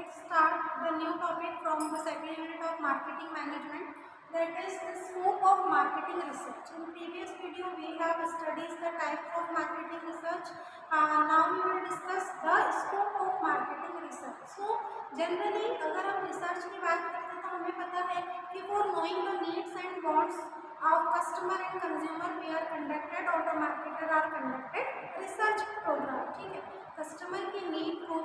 let's start the new topic from the second unit of marketing management, that is the scope of marketing research. In previous video we have studied the types of marketing research. Now we will discuss the scope of marketing research. So generally अगर हम research की बात करते हैं तो हमें पता है कि for knowing the needs and wants of customer and consumer we are conducted or the marketer are conducted research program. ठीक है, कस्टमर की नीड को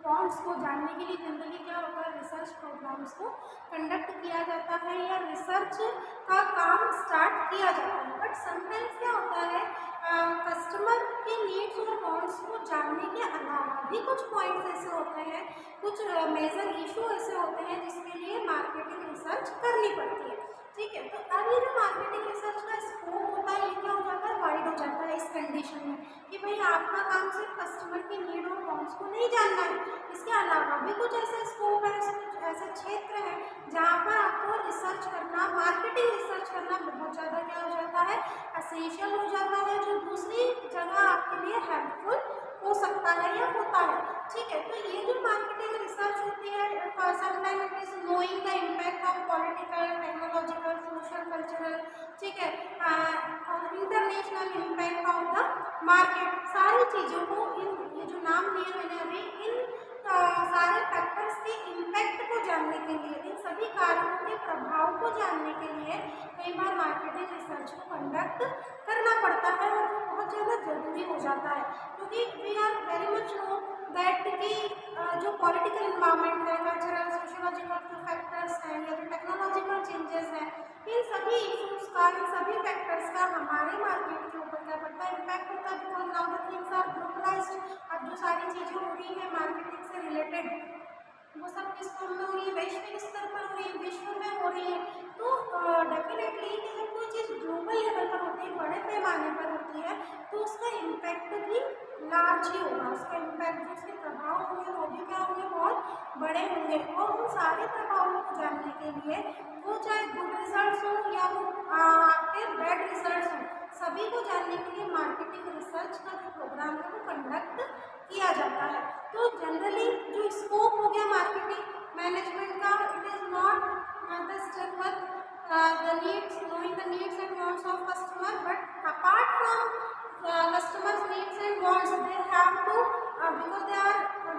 वॉन्ट्स को जानने के लिए जनरली क्या होता है, रिसर्च प्रोग्राम्स को कंडक्ट किया जाता है या रिसर्च का काम स्टार्ट किया जाता है. बट समटाइम्स क्या होता है, कस्टमर के नीड्स और वॉन्ट्स को जानने के अलावा भी कुछ पॉइंट्स ऐसे होते हैं, कुछ मेजर इशू ऐसे होते हैं जिसके लिए मार्केटिंग रिसर्च करनी पड़ती है. ठीक है, तो अब ये जो मार्केटिंग रिसर्च का स्कोप होता है ये क्या हो जाता है, वाइड हो जाता है इस कंडीशन में कि भाई आपका काम सिर्फ कस्टमर की नीड और वॉन्ट्स को नहीं जानना है, इसके अलावा भी कुछ ऐसे स्कोप है, ऐसे क्षेत्र है जहाँ पर आपको रिसर्च करना, मार्केटिंग रिसर्च करना बहुत ज़्यादा क्या हो जाता है, एसेंशियल हो जाता है, जो दूसरी जगह आपके लिए हेल्पफुल हो सकता है या होता है. ठीक है, तो ये जो मार्केटिंग रिसर्च होती है sometime it is knowing the impact of political, technological, social, cultural, ठीक है, और international impact of the market. सारी चीज़ों को ये जो नाम लिए मैंने अभी, इन सारे फैक्टर्स के इम्पैक्ट को जानने के लिए, इन सभी कारकों के प्रभाव को जानने के लिए कई बार मार्केटिंग रिसर्च को कंडक्ट करना पड़ता है और वो बहुत ज़्यादा जरूरी हो जाता है, क्योंकि we are very much know that कि जो पॉलिटिकल इन्वायरमेंट है, कल्चरल, सोशोलॉजिकल जो फैक्टर्स हैं या जो टेक्नोलॉजिकल चेंजेस हैं, इन सभी इशूज़ का, इन सभी फैक्टर्स का हमारे मार्केट के ऊपर क्या पड़ता है, इम्पैक्ट होता है. Because now the things are globalised. अब जो सारी चीज़ें हो रही हैं मार्केटिंग से रिलेटेड वो सब किस फॉर्म में हो रही है, वैश्विक स्तर पर हो रही है, विश्व में हो रही है. तो डेफिनेटली कि जब कोई चीज़ ग्लोबल लेवल पर होती है, बड़े पैमाने पर होती है, तो उसका इम्पैक्ट भी लार्ज ही होगा. उसका इम्पैक्ट, जो उसके प्रभाव होंगे वो भी क्या होंगे, बहुत बड़े होंगे. और उन सारे प्रभावों को जानने के लिए, वो चाहे गुड रिजल्ट्स हो या वो आपके बैड रिजल्ट्स हो, सभी को जानने के लिए मार्केटिंग रिसर्च का जो प्रोग्राम है वो कंडक्ट किया जाता है. तो जनरली जो स्कोप हो गया मार्केटिंग मैनेजमेंट का, it is not the step with the needs, knowing the needs and wants of customer, but apart from customers needs and wants, they have to because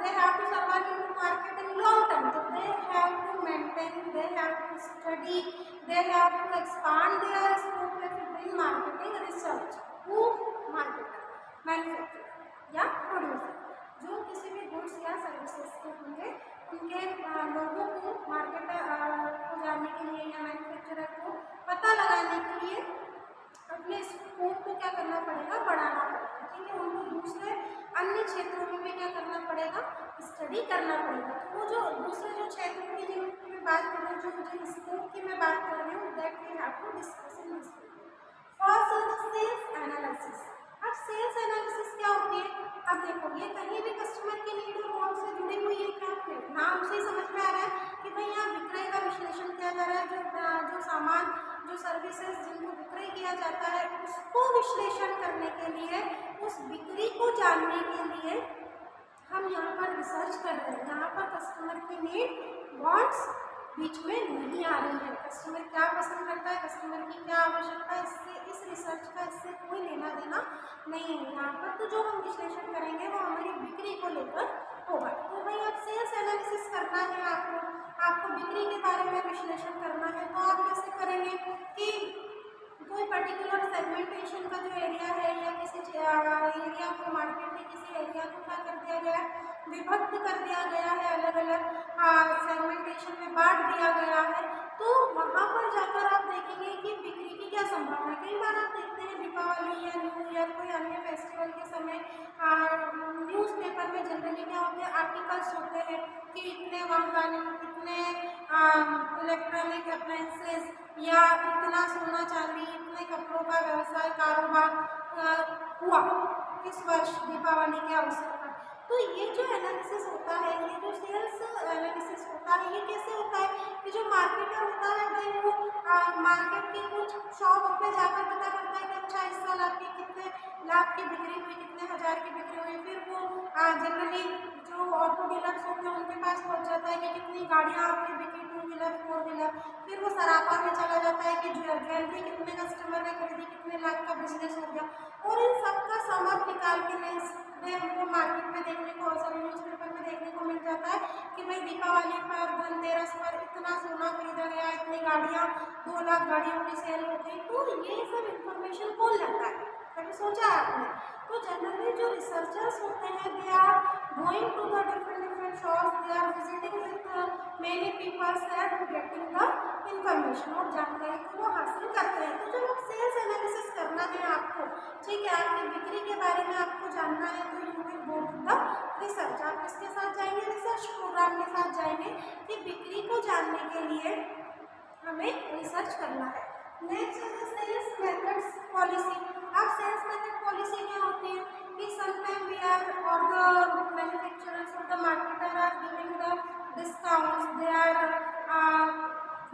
they have to survive in the market in long term, so they have to maintain, they have to study, they have to expand their scope in marketing research. Who? Marketer, manufacturer या producer, जो किसी भी goods या services के होंगे, उनके लोगों को मार्केटर को जानने के लिए या मैन्युफैक्चरर को पता लगाने के लिए अपने स्कोप को क्या करना पड़ेगा, बढ़ाना पड़ेगा. ठीक है, उनको दूसरे अन्य क्षेत्रों में भी क्या करना पड़ेगा, स्टडी करना पड़ेगा. तो वो जो दूसरे जो क्षेत्रों की जिनकी मैं बात कर रही हूँ, जो स्कोप की मैं बात कर रही हूँ, that we have to discuss in this video. First is the sales analysis. अब सेल्स एनालिसिस क्या होती है, अब देखो ये कहीं भी कस्टमर की नीड और वांट से जुड़ी हुई है. क्या नाम से ही समझ में आ रहा है कि भाई यहाँ विक्रय का विश्लेषण किया जा रहा है. जो सामान, जो सर्विसेज जिनको विक्रय किया जाता है, उसको विश्लेषण करने के लिए, उस बिक्री को जानने के लिए हम यहाँ पर रिसर्च कर रहे हैं. यहाँ पर कस्टमर की नीड, वांट्स बीच में नहीं आ रही है. कस्टमर क्या पसंद करता है, कस्टमर की क्या आवश्यकता है, इससे इस रिसर्च का इससे कोई लेना देना नहीं है. यहाँ पर तो जो हम विश्लेषण करेंगे वो हमारी बिक्री को लेकर होगा. तो भाई अब सेल्स एनालिसिस करना है, आपको बिक्री के बारे में विश्लेषण करना है, तो आप कैसे करेंगे कि कोई पर्टिकुलर सेगमेंटेशन का जो एरिया है या किसी एरिया को, मार्केट में किसी एरिया को क्या कर दिया गया है, विभक्त कर दिया गया है, अलग अलग सेगमेंटेशन में बांट दिया गया है. तो वहाँ पर जाकर आप देखेंगे कि बिक्री की क्या संभावना है. कई बार आप देखते हैं दीपावली या न्यू ईयर, कोई अन्य फेस्टिवल के समय न्यूज़पेपर में जनरली क्या होते हैं, आर्टिकल्स होते हैं कि इतने वाहन, इतने इलेक्ट्रॉनिक अप्लायंसेस या इतना सोना चांदी, इतने कपड़ों का व्यवसाय कारोबार हुआ इस वर्ष दीपावली के अवसर पर. तो ये जो एनालिसिस होता है, ये जो सेल्स एनालिसिस होता है, ये कैसे होता है कि जो मार्केटर होता है भाई वो मार्केट के कुछ शॉप पे जाकर पता करता है कि अच्छा इस साल आपकी कितने लाख की बिक्री हुई, कितने हज़ार की बिक्री हुई. फिर वो जनरली जो ऑटो डीलर्स होते हैं उनके पास पहुँच है कि कितनी गाड़ियाँ आपकी बिकी, 2 व्हीलर 4 व्हीलर। फिर वो सराफा में चला जाता है कि ज्वेलरी कितने कस्टमर ने खरीदी, कितने लाख का बिजनेस हो गया। और इन सब का सम अप निकाल के हमको मार्केट में देखने को, सॉरी न्यूज़पेपर में देखने को मिल जाता है कि भाई दीपावली पर, धनतेरस पर इतना सोना खरीदा गया, इतनी गाड़ियाँ, 2 लाख गाड़ियों की सेल हो गई। तो ये सब इंफॉर्मेशन कौन लाता है, कभी सोचा है आपने? तो जनरली जो रिसर्चर्स होते हैं, they are going to the different shops, they are visiting with many peoples and getting the information, और जानकारी को वो हासिल करते हैं। तो जब आप सेल्स एनालिसिस करना है आपको, ठीक है, आपकी बिक्री के बारे में आपको जानना है, तो you will go to the research. आप किसके साथ जाएंगे? रिसर्च प्रोग्राम के साथ जाएंगे कि बिक्री को जानने के लिए हमें रिसर्च करना है। Next is sales methods policy. अब सेल्स मेथड पॉलिसी क्या होती है कि समटाइम वी आर और द मैन्युफैक्चरर्स और the marketer are giving the discounts, they are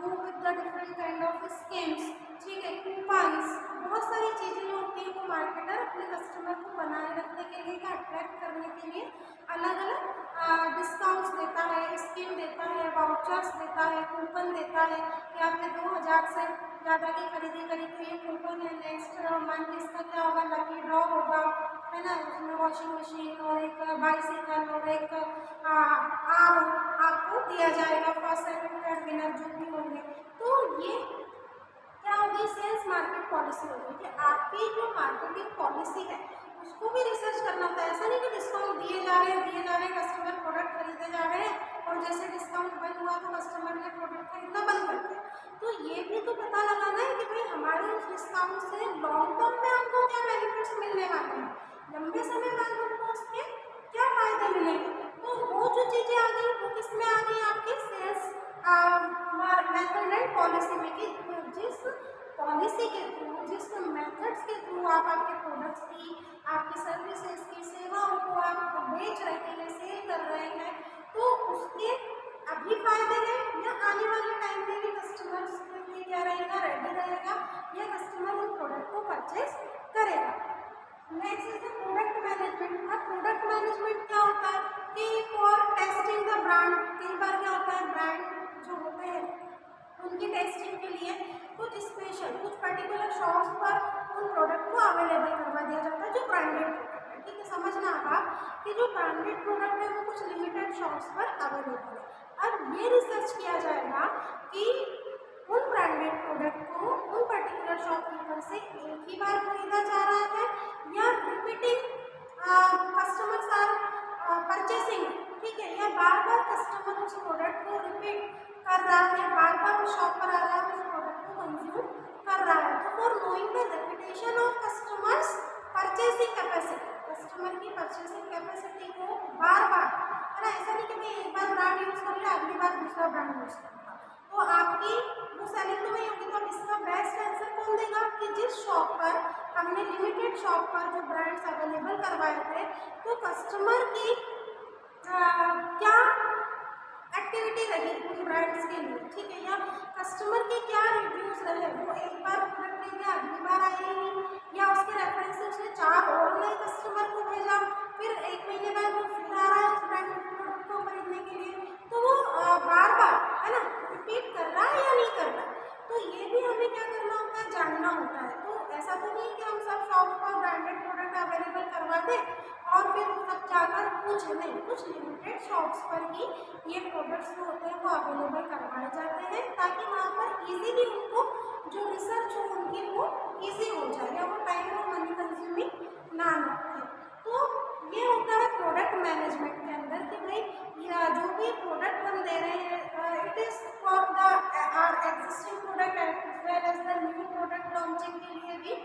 go with the different kind of schemes, ठीक है, कूपन्स, बहुत सारी चीज़ें होती हैं। वो मार्केटर अपने कस्टमर को बनाए रखने के लिए, अट्रैक्ट करने के लिए अलग अलग डिस्काउंट्स देता है, स्कीम देता है, वाउचर्स देता है, कूपन देता है कि आपने 2000 से ज़्यादा की खरीदी करी तो ये कूपन है, नेक्स्ट मंथ इसका क्या होगा, लकी ड्रॉ होगा, है ना, उसमें वॉशिंग मशीन और एक बाइसिकल और एक आम आपको दिया जाएगा, फर्स्ट सेकंड थर्ड विनर जो भी होंगे। तो ये क्या होगी? सेल्स मार्केट पॉलिसी होगी कि आपकी जो मार्केटिंग पॉलिसी है उसको भी रिसर्च करना होता है। ऐसा नहीं कि डिस्काउंट दिए जा रहे हैं, कस्टमर प्रोडक्ट खरीदे जा रहे हैं और जैसे डिस्काउंट बंद हुआ तो कस्टमर ने प्रोडक्ट खरीदना बंद कर दिया। तो ये भी तो पता लगाना है कि भाई हमारे उस डिस्काउंट से लॉन्ग टर्म में हमको क्या बेनिफिट्स मिलने वाले हैं, लंबे समय बाद हमको उसके क्या फायदे मिलेंगे। तो वो जो चीज़ें आ गई वो किस में आ गई? आपकी सेल्स मेथड एंड पॉलिसी में, कि जिस पॉलिसी के थ्रू, जिस मेथड्स के थ्रू आप आपके प्रोडक्ट्स की, आपकी सर्विसेज की, सेवाओं को आप बेच रहे हैं, सेल कर रहे हैं, तो उसके अभी फायदे हैं या आने वाले टाइम में भी कस्टमर्स के लिए क्या रहेगा, रेडी रहेगा, या कस्टमर उन प्रोडक्ट को परचेज करेगा। Next is the product management. अब प्रोडक्ट मैनेजमेंट क्या होता है कि फॉर टेस्टिंग द ब्रांड, कई बार क्या होता है ब्रांड जो होते हैं उनकी टेस्टिंग के लिए कुछ स्पेशल, कुछ पर्टिकुलर शॉप्स पर उन प्रोडक्ट को अवेलेबल करवा दिया जाता है जो ब्रांडेड प्रोडक्ट है, ठीक है। समझना आप कि जो ब्रांडेड प्रोडक्ट है वो कुछ लिमिटेड शॉप्स पर अवेलेबल है। अब ये रिसर्च किया जाएगा कि उन ब्रांडेड प्रोडक्ट को उन पर्टिकुलर शॉपकीपर से एक ही बार खरीदा जा रहा है या रिपीटिंग कस्टमर्स आर परचेसिंग, ठीक है, या बार बार कस्टमर उस प्रोडक्ट को रिपीट कर रहा है, बार बार उस शॉप पर आ रहा है, उस प्रोडक्ट को कंज्यूम कर रहा है। तो for knowing the reputation of customers purchasing capacity, customer की परचेसिंग कैपेसिटी को बार बार, है ना, ऐसा नहीं कि मैं एक बार ब्रांड यूज कर लिया अगली बार दूसरा ब्रांड यूज करूँगा, तो आपकी वो सेलिंग तो वही होगी। तो इसका बेस्ट आंसर कौन देगा कि जिस शॉप पर हमने लिमिटेड शॉप पर जो ब्रांड्स अवेलेबल करवाए थे, तो कस्टमर की क्या एक्टिविटी रही उन ब्रांड्स के लिए, ठीक है, या कस्टमर के क्या रिव्यूज रहे, वो एक बार प्रोडक्ट ले गया अगली बार आए ही नहीं, या उसके रेफरेंस से उसने 4 और नए कस्टमर को भेजा, फिर 1 महीने बाद वो फिर आ रहा है उस ब्रांडेड प्रोडक्ट को खरीदने के लिए, तो वो बार बार, है ना, रिपीट कर रहा है या नहीं कर रहा है। तो ये भी हमें क्या करना होता है, जानना होता है। तो ऐसा तो नहीं कि हम सब शॉप पर ब्रांडेड प्रोडक्ट अवेलेबल करवा दें और फिर सब जाकर पूछ नहीं, कुछ लिमिटेड शॉप्स पर ही ये प्रोडक्ट्स जो होते हैं वो अवेलेबल करवाए जाते हैं ताकि वहाँ पर इजीली उनको जो रिसर्च हो उनकी वो इजी हो जाए या वो टाइम और मनी कंज्यूमिंग ना रहे। तो ये होता है प्रोडक्ट मैनेजमेंट के अंदर कि भाई या जो भी प्रोडक्ट हम दे रहे हैं it is for the are existing product as well as the new product launching के लिए भी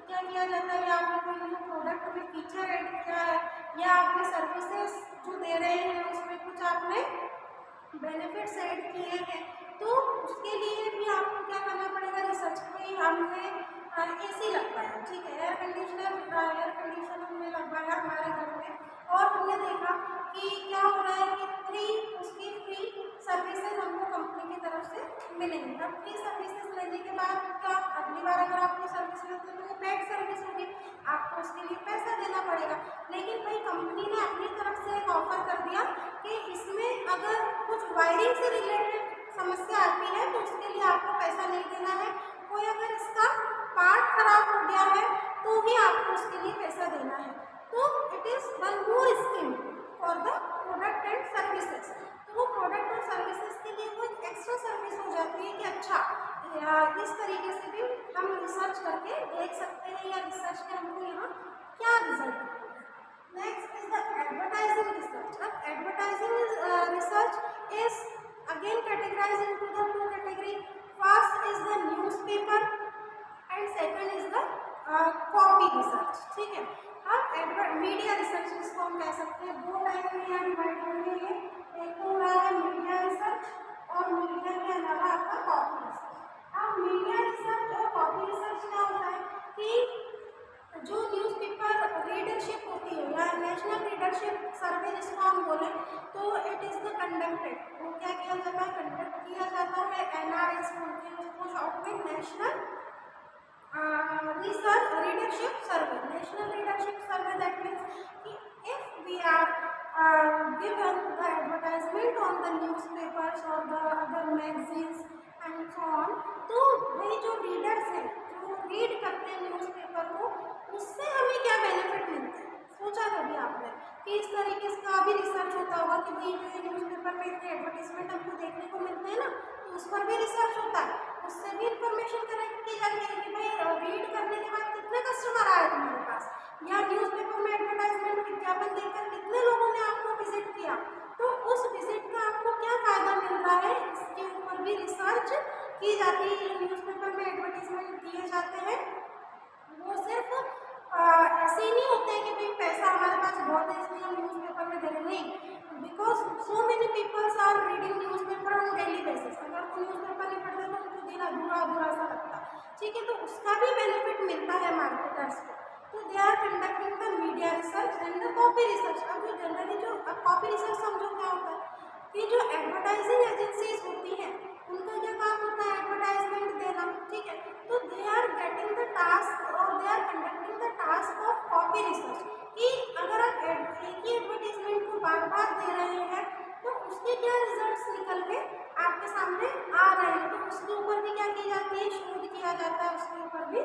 क्या किया जाता है, या आपने कोई न्यू प्रोडक्ट में फीचर ऐड किया है या आपने सर्विसेज जो दे रहे हैं उसमें कुछ आपने बेनिफिट्स ऐड किए हैं, तो उसके लिए भी आपको क्या करना पड़ेगा, रिसर्च। कोई हमने एसी लगवाया, ठीक है, एयर कंडीशन हमने लगवाया हमारे घर में और हमने देखा कि क्या हो रहा है कि उसकी फ्री सर्विसेज हमको कंपनी की तरफ से मिलेंगी। अब फ्री सर्विसेज लेने के बाद क्या अगली बार अगर आपको सर्विस लेते हैं तो वो पेड सर्विस होगी, आपको उसके लिए पैसा देना पड़ेगा। लेकिन भाई कंपनी ने अपनी तरफ से एक ऑफर कर दिया कि इसमें अगर कुछ वायरिंग से रिलेटेड समस्या आती है तो उसके लिए आपको पैसा नहीं देना है। कोई अगर इसका पार्ट खराब हो गया है तो ही आपको उसके लिए पैसा देना है। तो it is one more scheme for the product and services. तो वो प्रोडक्ट और सर्विसेज के लिए कोई एक्स्ट्रा सर्विस हो जाती है कि अच्छा इस तरीके से भी हम रिसर्च करके देख सकते हैं या रिसर्च के हमको यहाँ क्या रिजल्ट मिलेगा। Next is the advertising research. अब advertising research is again categorized into the two category. First is the newspaper and second is the copy research. ठीक है, अब मीडिया रिसर्च जिसको हम कह सकते हैं, दो टाइप में यहाँ डिवाइड होंगे ये। एक तो हो रहा है मीडिया रिसर्च और मीडिया के अलावा आपका कॉपी रिसर्च। अब मीडिया रिसर्च और कॉपी रिसर्च क्या होता है कि जो न्यूज़पेपर रीडरशिप होती है या नेशनल रीडरशिप सर्वे जिसको हम बोले, तो इट इज़ द कंडक्टेड, वो क्या किया जाता है, कंडक्ट किया जाता है। NRS बोलते हैं उसको शॉर्ट में, national research readership survey. National readership survey, that means if we are given the advertisement on the newspapers or the other magazines and so on, तो भाई जो रीडर्स हैं जो रीड करते हैं न्यूज़पेपर को, उससे हमें क्या बेनिफिट मिलता है। सोचा कभी आपने कि इस तरीके से का भी रिसर्च होता होगा कि भाई जो ये न्यूज़पेपर में इतने एडवर्टीजमेंट हमको देखने को मिलते हैं ना, तो उस पर भी रिसर्च होता है, उससे भी इंफॉर्मेशन कलेक्ट की जाती है कि भाई रीड करने के बाद कितने कस्टमर आए तुम्हारे पास, या न्यूज़पेपर में एडवर्टाइजमेंट विज्ञापन देखकर कितने लोगों ने आपको विजिट किया, तो उस विजिट का आपको क्या फ़ायदा मिल रहा है, इसके ऊपर भी रिसर्च की जाती है। जो न्यूज़पेपर में एडवर्टीजमेंट दिए जाते हैं वो सिर्फ ऐसे ही नहीं होते हैं कि भाई पैसा हमारे पास बहुत है इसलिए हम न्यूज़पेपर में दे रहे, नहीं, because so many peoples are reading newspaper on daily basis. अगर वो न्यूज़पेपर नहीं पढ़ते तो उनको दिन अधूरा अधूरा सा लगता है। ठीक है, तो उसका भी बेनिफिट मिलता है मार्केटर्स को। तो they are conducting the media research and the copy research. अब जो जनरली जो कॉपी रिसर्च समझो क्या होता है कि जो एडवर्टाइजिंग एजेंसीज होती हैं उनका क्या काम होता है, एडवर्टाइजमेंट देना। ठीक है, तो they are getting the task और they are conducting the task of copy research कि अगर आप एक ही एडवर्टीजमेंट को बार बार दे रहे हैं तो उसके क्या रिजल्ट्स निकल के आपके सामने आ रहे हैं, तो उसके ऊपर भी क्या की जाती है, शोध किया जाता है, उसके ऊपर भी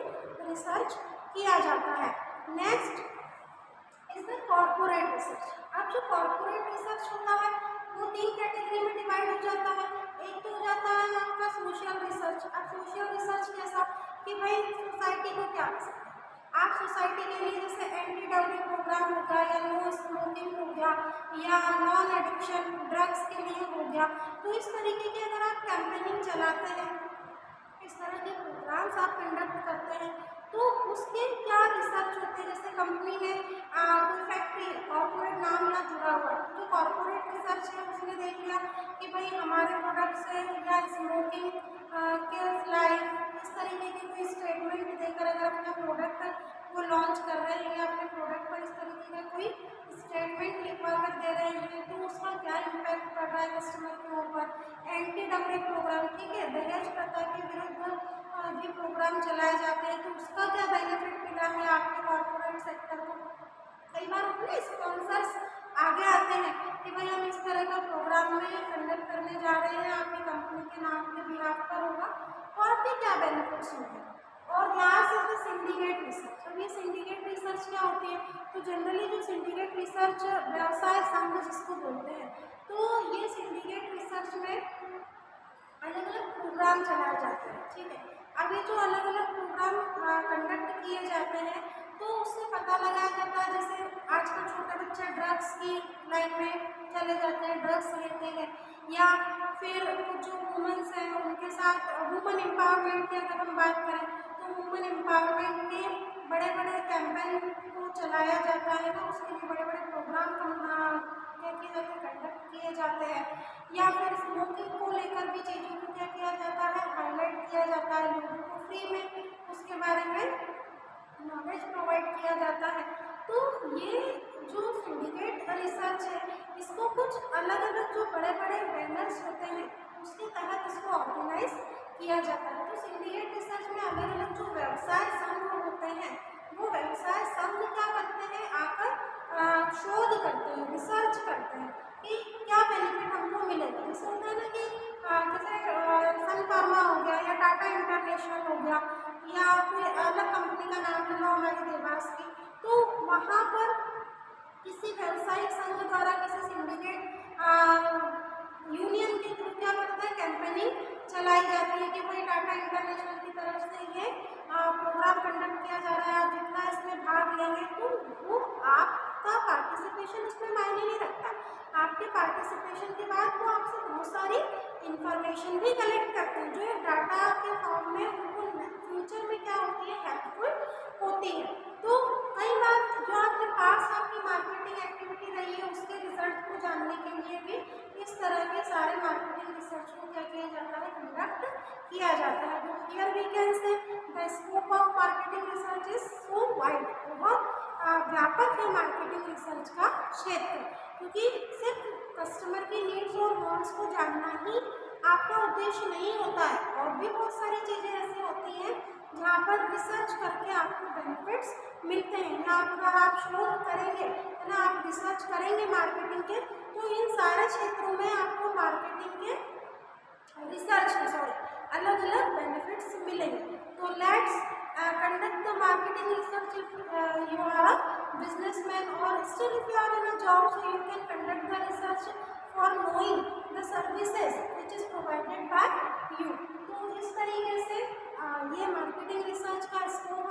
रिसर्च किया जाता है। Next is the corporate research. अब जो कॉर्पोरेट रिसर्च होता है वो तीन कैटेगरी में डिवाइड हो जाता है। एक तो हो जाता है आपका सोशल रिसर्च। अब सोशल रिसर्च कैसा कि भाई सोसाइटी को क्या कर सकते हैं आप, सोसाइटी के लिए जैसे एंटी डाउरी प्रोग्राम हो गया या नो स्मोकिंग हो गया या नॉन एडिक्शन ड्रग्स के लिए हो गया, तो इस तरीके की अगर आप कैंपेनिंग चलाते हैं, इस तरह के प्रोग्राम्स आप कंडक्ट करते हैं, तो उसके क्या रिसर्च होते हैं। जैसे कंपनी में कोई फैक्ट्री है, कॉर्पोरेट नाम यहाँ जुड़ा हुआ है, जो कॉर्पोरेट रिसर्च है उसने देख लिया कि भाई हमारे प्रोडक्ट से या स्मोकिंग किल्स लाइफ, इस तरीके के कोई स्टेटमेंट देकर अगर अपना प्रोडक्ट वो लॉन्च कर रहे हैं या अपने प्रोडक्ट पर इस तरीके का कोई स्टेटमेंट लिखवा कर दे रहे हैं, तो उसका क्या इम्पैक्ट पड़ रहा है कस्टमर के ऊपर। एंटी डाउरी प्रोग्राम, ठीक है, दहेज प्रथा के विरुद्ध भी प्रोग्राम चलाए जाते हैं, तो उसका क्या बेनिफिट मिला है आपके कॉर्पोरेट सेक्टर को। कई बार अपने स्पॉन्सर्स आगे आते हैं कि भाई हम इस तरह का प्रोग्राम में कंडक्ट करने जा रहे हैं, आपकी कंपनी के नाम के बिहाफ पर होगा, और आपके क्या बेनिफिट्स होंगे। और last is the syndicate research. अब ये सिंडिकेट रिसर्च क्या होती है, तो जनरली जो सिंडिकेट रिसर्च व्यवसाय संघ जिसको बोलते हैं, तो ये सिंडिकेट रिसर्च में अलग अलग प्रोग्राम चलाए जाते हैं। ठीक है, अब ये जो अलग अलग प्रोग्राम कंडक्ट किए जाते हैं तो उससे पता लगाया जाता है, जैसे आजकल छोटे बच्चे ड्रग्स की लाइन में चले जाते हैं, ड्रग्स लेते हैं, या फिर कुछ जो वुमेन्स हैं उनके साथ वुमेन एम्पावरमेंट की अगर हम बात करें तो वुमेन एम्पावरमेंट के बड़े बड़े कैंपेन को चलाया जाता है ना, उसके लिए बड़े बड़े प्रोग्राम क्या किए जाते हैं, कंडक्ट किए जाते हैं। या फिर स्मोकिंग को लेकर भी चीज़ों को क्या किया जाता है, हाईलाइट किया जाता है, लोगों को फ्री में उसके बारे में नॉलेज प्रोवाइड किया जाता है। तो ये जो सिंडिकेट रिसर्च है इसको कुछ अलग अलग जो बड़े बड़े बैनर्स होते हैं उसके तहत इसको ऑर्गेनाइज किया जाता है। तो सिंडिकेट रिसर्च में अलग अलग जो व्यवसाय संघ होते हैं वो व्यवसाय संघ क्या करते हैं, आकर शोध करते हैं, रिसर्च करते हैं, कि क्या बेनिफिट हमको मिलेगा। जैसे होता है ना कि जैसे सन फार्मा हो गया या टाटा इंटरनेशनल हो गया या कोई अलग कंपनी का नाम ले लो हमारी देवास की, तो वहाँ पर किसी व्यावसायिक संघ द्वारा किसी सिंडिकेट यूनियन के थ्रू क्या करता है, कैंपेनिंग चलाई जाती है कि भाई टाटा इंटरनेशनल की तरफ से ये प्रोग्राम कंडक्ट किया जा रहा है, आप जितना इसमें भाग लेंगे तो वो आपका पार्टिसिपेशन उसमें मायने नहीं रखता। आपके पार्टिसिपेशन के बाद वो आपसे बहुत सारी इंफॉर्मेशन भी कलेक्ट करते हैं जो डाटा के फॉर्म में उनको फ्यूचर में क्या होती है, हेल्पफुल होती है। तो कई बार जो आपके पास आपकी मार्केटिंग एक्टिविटी रही है उसके रिजल्ट को जानने के लिए भी इस तरह के सारे मार्केटिंग रिसर्च को क्या किया जाता है, कंडक्ट किया जाता है। तो here we can say the scope of marketing research is so wide, बहुत व्यापक है मार्केटिंग रिसर्च का क्षेत्र, क्योंकि सिर्फ कस्टमर की नीड्स और वांट्स को जानना ही आपका उद्देश्य नहीं होता है, और भी बहुत सारी चीज़ें ऐसी होती हैं जहाँ पर रिसर्च करके आपको बेनिफिट्स मिलते हैं। या अगर आप शोध करेंगे है ना, आप रिसर्च करेंगे मार्केटिंग के, तो इन सारे क्षेत्रों में आपको मार्केटिंग के रिसर्च के अलग अलग बेनिफिट्स मिलेंगे। तो let's conduct the marketing research if you are a businessman, और still if you are in a job so you can conduct the research for knowing the services which is provided by you. तो इस तरीके से ये marketing research का scope